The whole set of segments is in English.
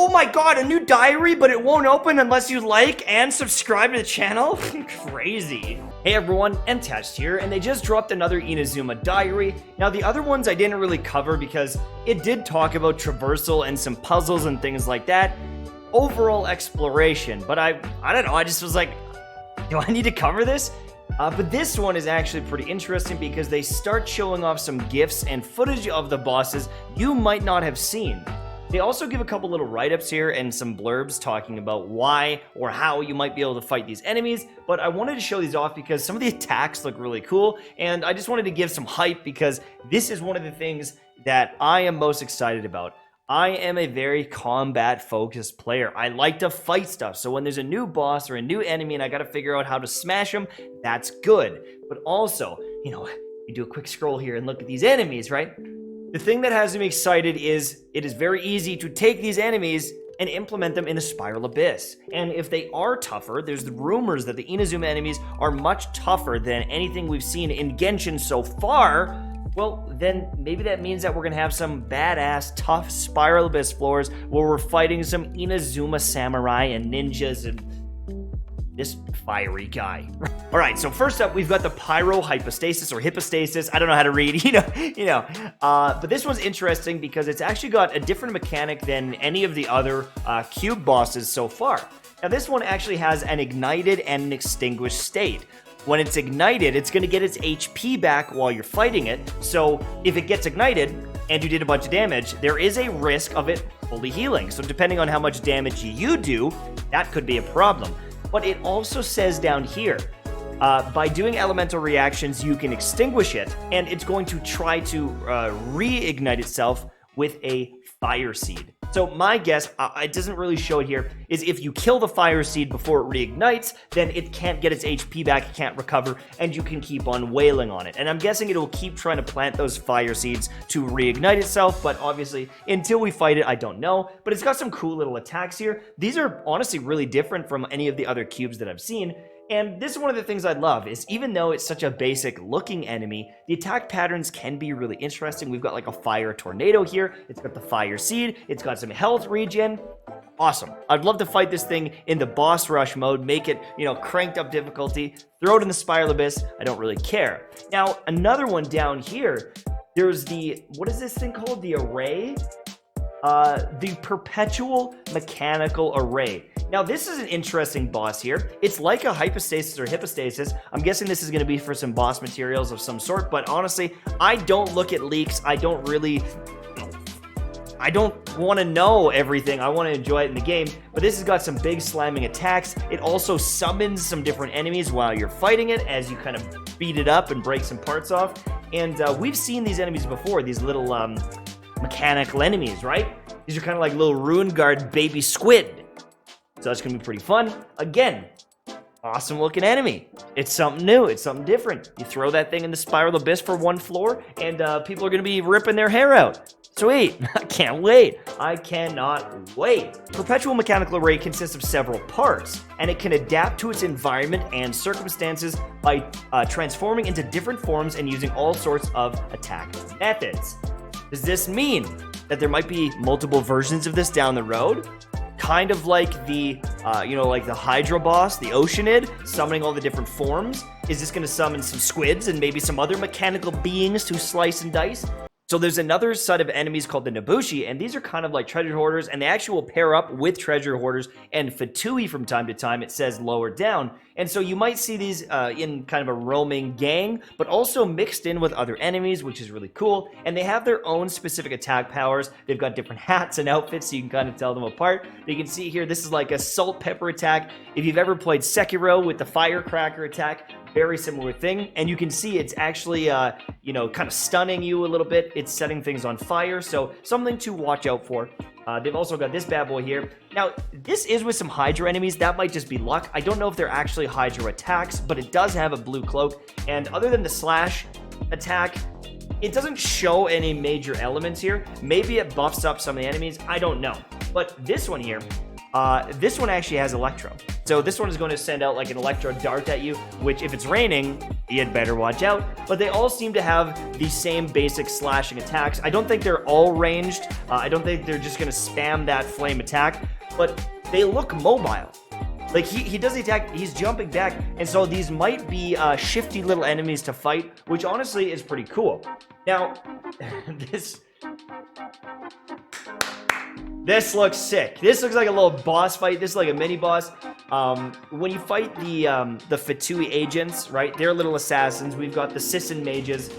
Oh my god, a new diary, but it won't open unless you like and subscribe to the channel? Crazy. Hey everyone, Entest here, and they just dropped another Inazuma diary. Now the other ones I didn't really cover because it did talk about traversal and some puzzles and things like that. Overall exploration, but I don't know, I just was like, do I need to cover this? But this one is actually pretty interesting because they start showing off some gifts and footage of the bosses you might not have seen. They also give a couple little write-ups here and some blurbs talking about why or how you might be able to fight these enemies, but I wanted to show these off because some of the attacks look really cool, and I just wanted to give some hype because this is one of the things that I am most excited about. I am a very combat-focused player. I like to fight stuff, so when there's a new boss or a new enemy and I gotta figure out how to smash them, that's good. But also, you know, you do a quick scroll here and look at these enemies, right? The thing that has me excited is it is very easy to take these enemies and implement them in a Spiral Abyss. And if they are tougher, there's the rumors that the Inazuma enemies are much tougher than anything we've seen in Genshin so far. Well, then maybe that means that we're gonna have some badass, tough Spiral Abyss floors where we're fighting some Inazuma samurai and ninjas and this fiery guy. All right, so first up, we've got the Pyro hypostasis or hypostasis. I don't know how to read, but this one's interesting because it's actually got a different mechanic than any of the other cube bosses so far. Now, this one actually has an ignited and an extinguished state. When it's ignited, it's gonna get its HP back while you're fighting it. So if it gets ignited and you did a bunch of damage, there is a risk of it fully healing. So depending on how much damage you do, that could be a problem. But it also says down here, by doing elemental reactions, you can extinguish it, and it's going to try to reignite itself with a fire seed. So my guess, it doesn't really show it here, is if you kill the fire seed before it reignites, then it can't get its HP back, it can't recover, and you can keep on wailing on it. And I'm guessing it'll keep trying to plant those fire seeds to reignite itself, but obviously, until we fight it, I don't know. But it's got some cool little attacks here. These are honestly really different from any of the other cubes that I've seen. And this is one of the things I love, is even though it's such a basic looking enemy, the attack patterns can be really interesting. We've got like a fire tornado here, it's got the fire seed, it's got some health regen. Awesome. I'd love to fight this thing in the boss rush mode, make it, cranked up difficulty, throw it in the Spiral Abyss, I don't really care. Now, another one down here, there's the, what is this thing called? The array? The Perpetual Mechanical Array. Now, this is an interesting boss here. It's like a hypostasis or hypostasis. I'm guessing this is going to be for some boss materials of some sort, but honestly, I don't look at leaks. I don't want to know everything. I want to enjoy it in the game, but this has got some big slamming attacks. It also summons some different enemies while you're fighting it as you kind of beat it up and break some parts off. And we've seen these enemies before, these little mechanical enemies, right? These are kind of like little Rune Guard baby squid. So that's gonna be pretty fun. Again, awesome looking enemy. It's something new, it's something different. You throw that thing in the Spiral Abyss for one floor, and people are gonna be ripping their hair out. Sweet, I can't wait. I cannot wait. Perpetual Mechanical Array consists of several parts, and it can adapt to its environment and circumstances by transforming into different forms and using all sorts of attack methods. Does this mean that there might be multiple versions of this down the road? Kind of like the, like the Hydra boss, the Oceanid, summoning all the different forms? Is this gonna summon some squids and maybe some other mechanical beings to slice and dice? So there's another set of enemies called the Nobushi, and these are kind of like treasure hoarders, and they actually will pair up with treasure hoarders and Fatui from time to time, it says lower down. And so you might see these in kind of a roaming gang, but also mixed in with other enemies, which is really cool. And they have their own specific attack powers. They've got different hats and outfits, so you can kind of tell them apart. But you can see here, this is like a salt pepper attack. If you've ever played Sekiro with the firecracker attack, very similar thing. And you can see it's actually, kind of stunning you a little bit. It's setting things on fire, so something to watch out for. They've also got this bad boy here. Now, this is with some Hydra enemies. That might just be luck. I don't know if they're actually Hydra attacks, but it does have a blue cloak. And other than the slash attack, it doesn't show any major elements here. Maybe it buffs up some of the enemies. I don't know. But this one here, this one actually has Electro. So this one is going to send out like an electro dart at you, which if it's raining, you'd better watch out. But they all seem to have the same basic slashing attacks. I don't think they're all ranged. I don't think they're just going to spam that flame attack, but they look mobile. Like, he does the attack, he's jumping back, and so these might be shifty little enemies to fight, which honestly is pretty cool. Now, this looks sick. This looks like a little boss fight. This is like a mini boss. When you fight the Fatui agents, right? They're little assassins. We've got the Sisson mages.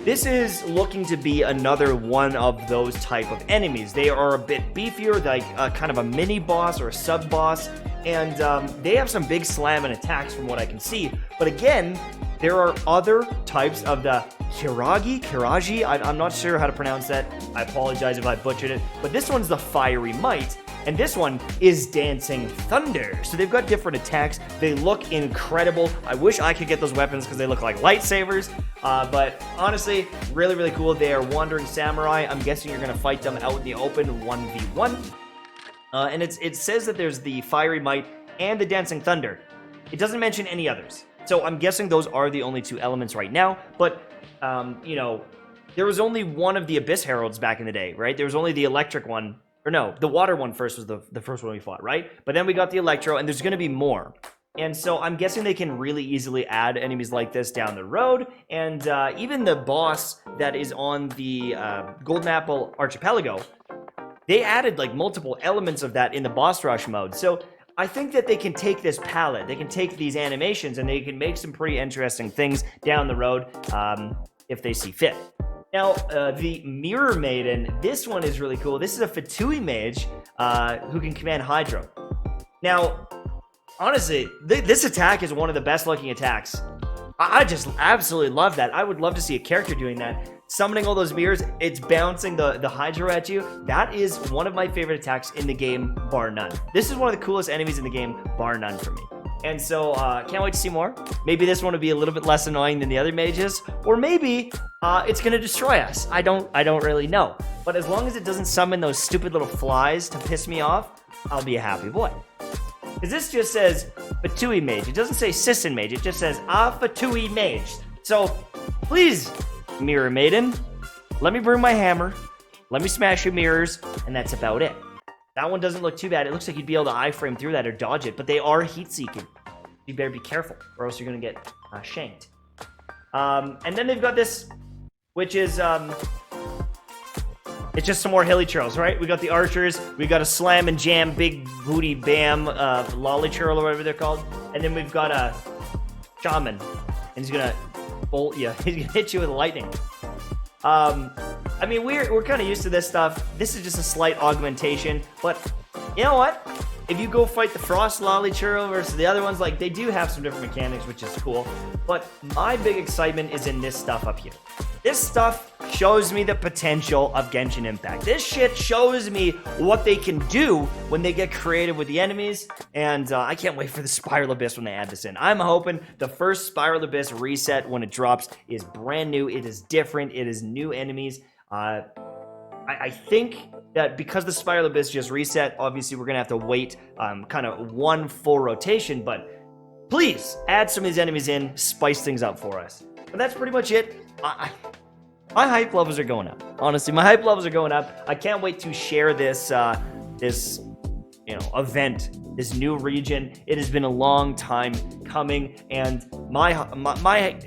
This is looking to be another one of those type of enemies. They are a bit beefier, like kind of a mini boss or a sub boss, and they have some big slamming attacks from what I can see. But again, there are other types of the Kiraji. I'm not sure how to pronounce that. I apologize if I butchered it. But this one's the Fiery Might, and this one is Dancing Thunder. So they've got different attacks. They look incredible. I wish I could get those weapons because they look like lightsabers. But honestly, really, really cool. They are Wandering Samurai. I'm guessing you're going to fight them out in the open 1v1. And it says that there's the Fiery Might and the Dancing Thunder. It doesn't mention any others. So I'm guessing those are the only two elements right now. But, you know, there was only one of the Abyss Heralds back in the day, right? There was only the electric one. Or no, the water one first was the first one we fought, right? But then we got the electro, and there's going to be more. And so I'm guessing they can really easily add enemies like this down the road. And even the boss that is on the Golden Apple Archipelago, they added like multiple elements of that in the boss rush mode. So I think that they can take this palette, they can take these animations, and they can make some pretty interesting things down the road if they see fit. Now, the Mirror Maiden, this one is really cool. This is a Fatui mage who can command Hydro. Now, honestly, this attack is one of the best looking attacks. I just absolutely love that. I would love to see a character doing that. Summoning all those mirrors, it's bouncing the Hydro at you. That is one of my favorite attacks in the game, bar none. This is one of the coolest enemies in the game, bar none for me. And so, can't wait to see more. Maybe this one will be a little bit less annoying than the other mages, or maybe it's gonna destroy us. I don't really know. But as long as it doesn't summon those stupid little flies to piss me off, I'll be a happy boy. Because this just says Fatui Mage. It doesn't say Sisson Mage. It just says Fatui Mage. So, please, Mirror Maiden, let me bring my hammer, let me smash your mirrors, and that's about it. That one doesn't look too bad. It looks like you'd be able to iframe through that or dodge it, but they are heat-seeking. You better be careful, or else you're going to get shanked. And then they've got this, which is, it's just some more hilly churls, right? We got the archers, we got a slam and jam, big booty bam, lolly churl or whatever they're called. And then we've got a shaman, and he's going to bolt you. He's going to hit you with lightning. I mean, we're kind of used to this stuff. This is just a slight augmentation, but you know what? If you go fight the Frost Lolly Churro versus the other ones, like, they do have some different mechanics, which is cool. But my big excitement is in this stuff up here. This stuff shows me the potential of Genshin Impact. This shit shows me what they can do when they get creative with the enemies, and I can't wait for the Spiral Abyss when they add this in. I'm hoping the first Spiral Abyss reset when it drops is brand new, it is different, it is new enemies. I think that because the Spiral Abyss just reset, obviously we're going to have to wait kind of one full rotation, but please add some of these enemies in, spice things up for us. But that's pretty much it. My hype levels are going up. Honestly, my hype levels are going up. I can't wait to share this this event, this new region. It has been a long time coming, and my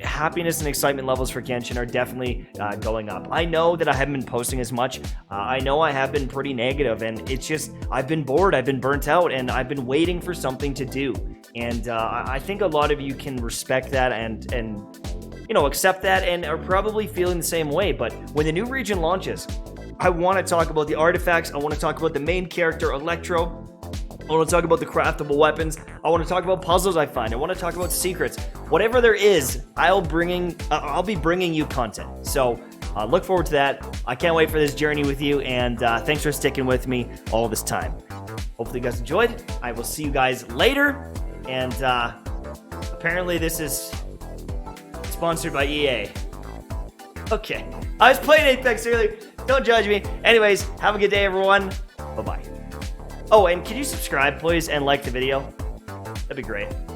happiness and excitement levels for Genshin are definitely going up. I know that I haven't been posting as much. I know I have been pretty negative, and it's just, I've been bored, I've been burnt out, and I've been waiting for something to do. And I think a lot of you can respect that and accept that, and are probably feeling the same way. But when the new region launches, I want to talk about the artifacts. I want to talk about the main character, Electro. I want to talk about the craftable weapons. I want to talk about puzzles I find. I want to talk about secrets. Whatever there is, I'll be bringing you content. So look forward to that. I can't wait for this journey with you, and thanks for sticking with me all this time. Hopefully you guys enjoyed. I will see you guys later. And apparently this is sponsored by EA. Okay. I was playing Apex earlier. Don't judge me. Anyways, have a good day, everyone. Bye-bye. Oh, and can you subscribe, please, and like the video? That'd be great.